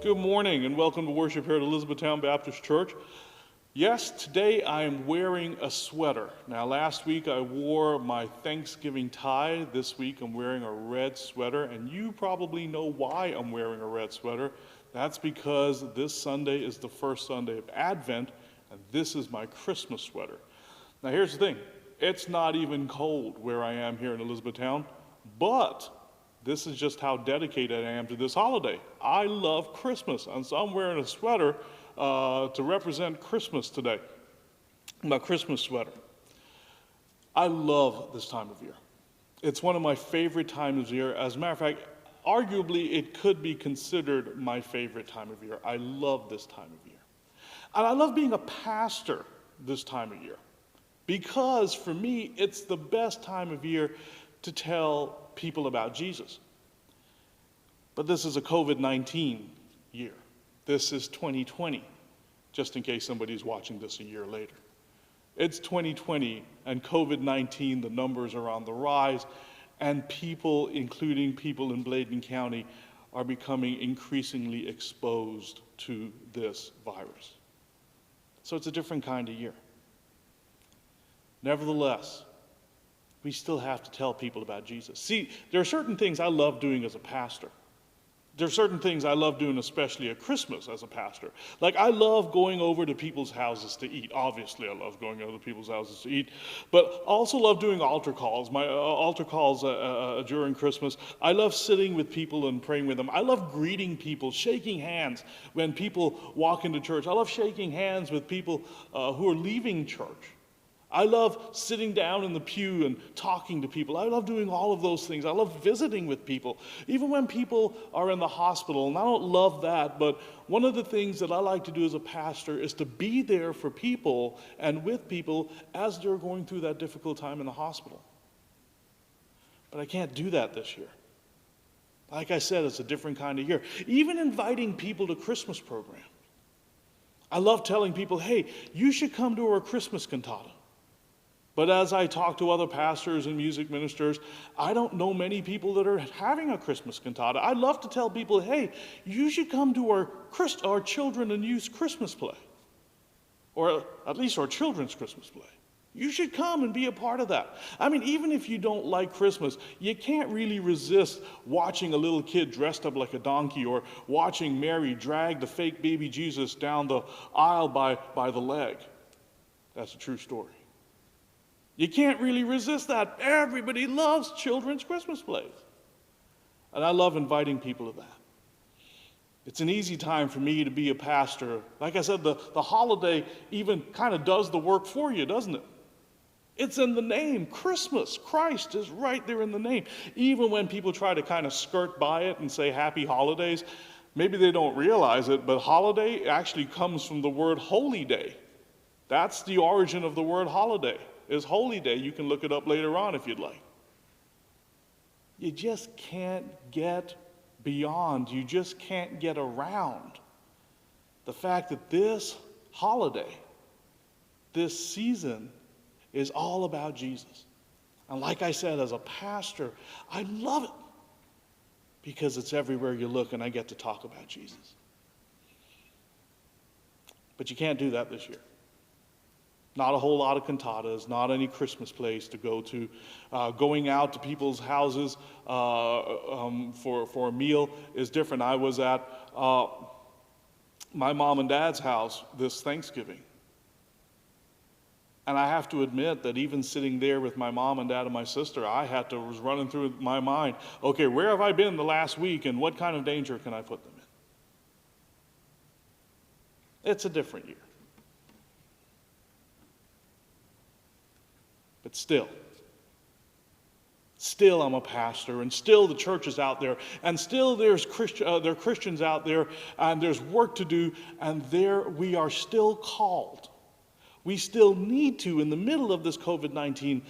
Good morning and welcome to worship here at Elizabethtown Baptist Church. Yes, today I am wearing a sweater. Now last week I wore my Thanksgiving tie. This week I'm wearing a red sweater, and you probably know why I'm wearing a red sweater. That's because this Sunday is the first Sunday of Advent, and this is my Christmas sweater. Now here's the thing, it's not even cold where I am here in Elizabethtown, but this is just how dedicated I am to this holiday. I love Christmas, and so I'm wearing a sweater to represent Christmas today. My Christmas sweater. I love this time of year. It's one of my favorite times of year. As a matter of fact, arguably it could be considered my favorite time of year. I love this time of year. And I love being a pastor this time of year, because for me, it's the best time of year to tell people about Jesus. But this is a COVID-19 year. This is 2020, just in case somebody's watching this a year later. It's 2020, and COVID-19, the numbers are on the rise, and people, including people in Bladen County, are becoming increasingly exposed to this virus. So it's a different kind of year. Nevertheless, we still have to tell people about Jesus. See, there are certain things I love doing as a pastor. There are certain things I love doing, especially at Christmas as a pastor. Like, I love going over to people's houses to eat. Obviously, I love going over to people's houses to eat. But I also love doing altar calls. My altar calls during Christmas. I love sitting with people and praying with them. I love greeting people, shaking hands when people walk into church. I love shaking hands with people who are leaving church. I love sitting down in the pew and talking to people. I love doing all of those things. I love visiting with people, even when people are in the hospital. And I don't love that, but one of the things that I like to do as a pastor is to be there for people and with people as they're going through that difficult time in the hospital. But I can't do that this year. Like I said, it's a different kind of year. Even inviting people to Christmas programs. I love telling people, hey, you should come to our Christmas cantata. But as I talk to other pastors and music ministers, I don't know many people that are having a Christmas cantata. I love to tell people, hey, you should come to our children and youth Christmas play. Or at least our children's Christmas play. You should come and be a part of that. I mean, even if you don't like Christmas, you can't really resist watching a little kid dressed up like a donkey, or watching Mary drag the fake baby Jesus down the aisle by the leg. That's a true story. You can't really resist that. Everybody loves children's Christmas plays. And I love inviting people to that. It's an easy time for me to be a pastor. Like I said, the holiday even kind of does the work for you, doesn't it? It's in the name. Christmas. Christ is right there in the name. Even when people try to kind of skirt by it and say happy holidays, maybe they don't realize it, but holiday actually comes from the word holy day. That's the origin of the word holiday. Is holy day. You can look it up later on if you'd like. You just can't get beyond, you just can't get around the fact that this holiday, this season, is all about Jesus. And like I said, as a pastor, I love it because it's everywhere you look and I get to talk about Jesus. But you can't do that this year. Not a whole lot of cantatas, not any Christmas plays to go to. Going out to people's houses for a meal is different. I was at my mom and dad's house this Thanksgiving. And I have to admit that even sitting there with my mom and dad and my sister, was running through my mind, okay, where have I been the last week and what kind of danger can I put them in? It's a different year. But still I'm a pastor, and still the church is out there, and still there are Christians out there, and there's work to do, and there we are still called. We still need to, in the middle of this COVID-19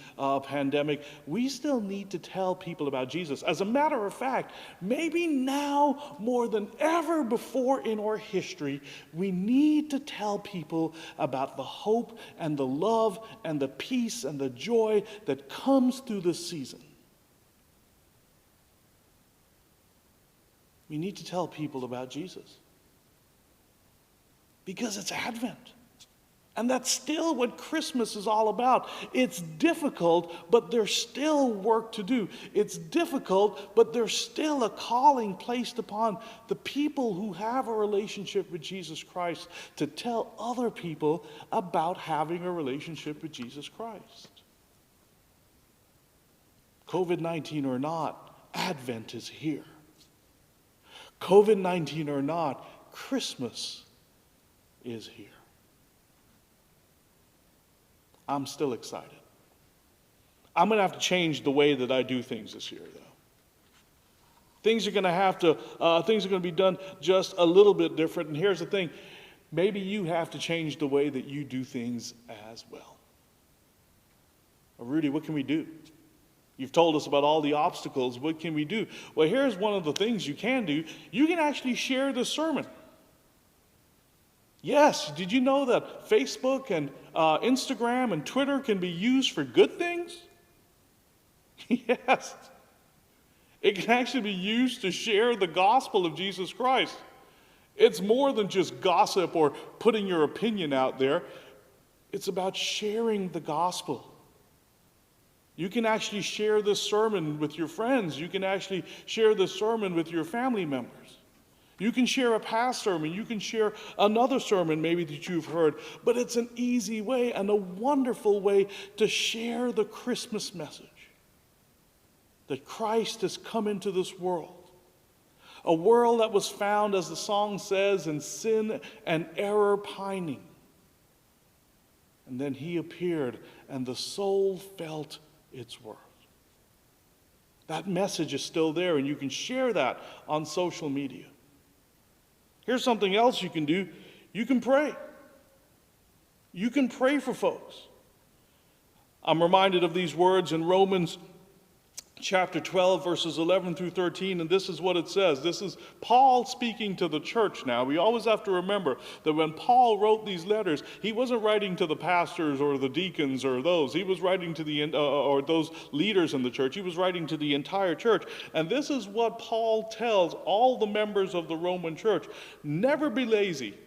pandemic, we still need to tell people about Jesus. As a matter of fact, maybe now more than ever before in our history, we need to tell people about the hope and the love and the peace and the joy that comes through this season. We need to tell people about Jesus. Because it's Advent. And that's still what Christmas is all about. It's difficult, but there's still work to do. It's difficult, but there's still a calling placed upon the people who have a relationship with Jesus Christ to tell other people about having a relationship with Jesus Christ. COVID-19 or not, Advent is here. COVID-19 or not, Christmas is here. I'm still excited. I'm going to have to change the way that I do things this year, though. Things are going to be done just a little bit different. And here's the thing. Maybe you have to change the way that you do things as well. Rudy, what can we do? You've told us about all the obstacles. What can we do? Well, here's one of the things you can do. You can actually share this sermon. Yes, did you know that Facebook and Instagram and Twitter can be used for good things? Yes. It can actually be used to share the gospel of Jesus Christ. It's more than just gossip or putting your opinion out there. It's about sharing the gospel. You can actually share this sermon with your friends. You can actually share this sermon with your family members. You can share a past sermon. You can share another sermon maybe that you've heard. But it's an easy way and a wonderful way to share the Christmas message. That Christ has come into this world. A world that was found, as the song says, in sin and error pining. And then he appeared and the soul felt its worth. That message is still there and you can share that on social media. Here's something else you can do. You can pray. You can pray for folks. I'm reminded of these words in Romans chapter 12, verses 11 through 13, and this is what it says. This is Paul speaking to the church now. We always have to remember that when Paul wrote these letters, he wasn't writing to the pastors or the deacons or those. He was writing to or those leaders in the church. He was writing to the entire church. And this is what Paul tells all the members of the Roman church. Never be lazy.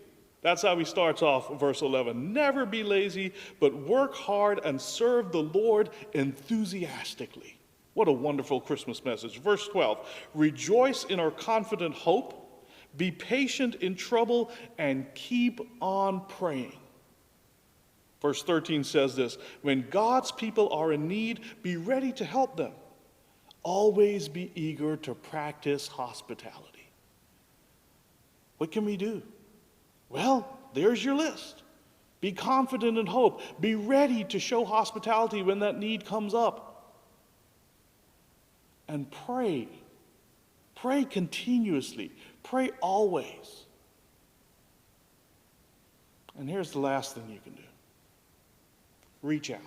That's how he starts off verse 11. Never be lazy, but work hard and serve the Lord enthusiastically. What a wonderful Christmas message. Verse 12, rejoice in our confident hope, be patient in trouble, and keep on praying. Verse 13 says this, when God's people are in need, be ready to help them. Always be eager to practice hospitality. What can we do? Well, there's your list. Be confident in hope. Be ready to show hospitality when that need comes up. And pray. Pray continuously. Pray always. And here's the last thing you can do. Reach out.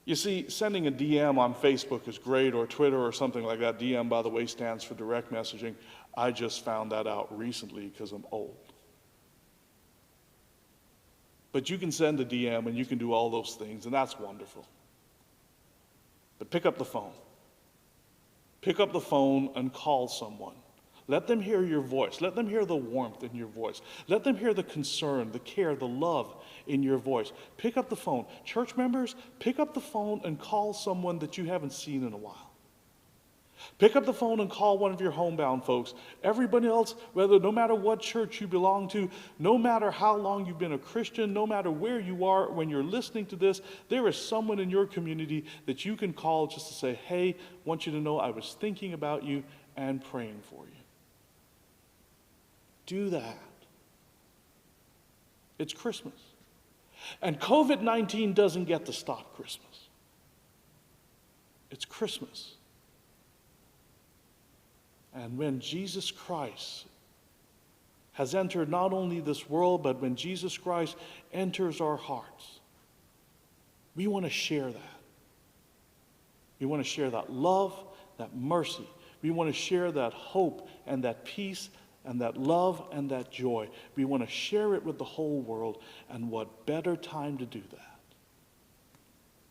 You see, sending a DM on Facebook is great, or Twitter or something like that. DM, by the way, stands for direct messaging. I just found that out recently because I'm old. But you can send a DM and you can do all those things, and that's wonderful. But pick up the phone. Pick up the phone and call someone. Let them hear your voice. Let them hear the warmth in your voice. Let them hear the concern, the care, the love in your voice. Pick up the phone. Church members, pick up the phone and call someone that you haven't seen in a while. Pick up the phone and call one of your homebound folks. Everybody else, no matter what church you belong to, no matter how long you've been a Christian, no matter where you are when you're listening to this, there is someone in your community that you can call just to say, hey, I want you to know I was thinking about you and praying for you. Do that. It's Christmas. And COVID-19 doesn't get to stop Christmas. It's Christmas. And when Jesus Christ has entered not only this world, but when Jesus Christ enters our hearts, we want to share that. We want to share that love, that mercy. We want to share that hope and that peace and that love and that joy. We want to share it with the whole world. And what better time to do that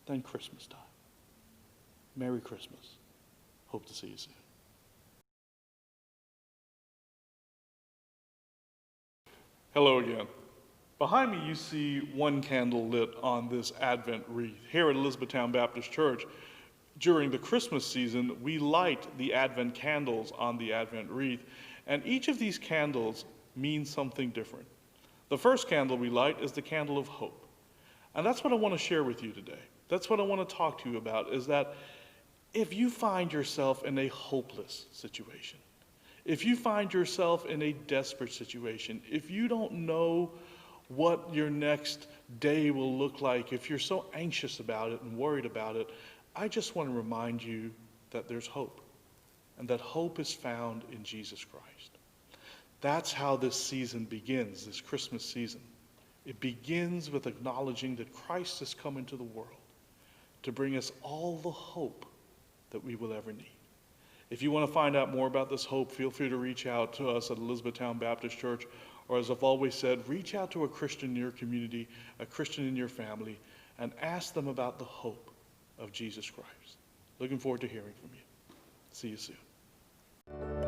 than Christmas time? Merry Christmas. Hope to see you soon. Hello again. Behind me, you see one candle lit on this Advent wreath. Here at Elizabethtown Baptist Church, during the Christmas season, we light the Advent candles on the Advent wreath, and each of these candles means something different. The first candle we light is the candle of hope. And that's what I want to share with you today. That's what I want to talk to you about, is that if you find yourself in a hopeless situation, if you find yourself in a desperate situation, if you don't know what your next day will look like, if you're so anxious about it and worried about it, I just want to remind you that there's hope, and that hope is found in Jesus Christ. That's how this season begins, this Christmas season. It begins with acknowledging that Christ has come into the world to bring us all the hope that we will ever need. If you want to find out more about this hope, feel free to reach out to us at Elizabethtown Baptist Church, or as I've always said, reach out to a Christian in your community, a Christian in your family, and ask them about the hope of Jesus Christ. Looking forward to hearing from you. See you soon.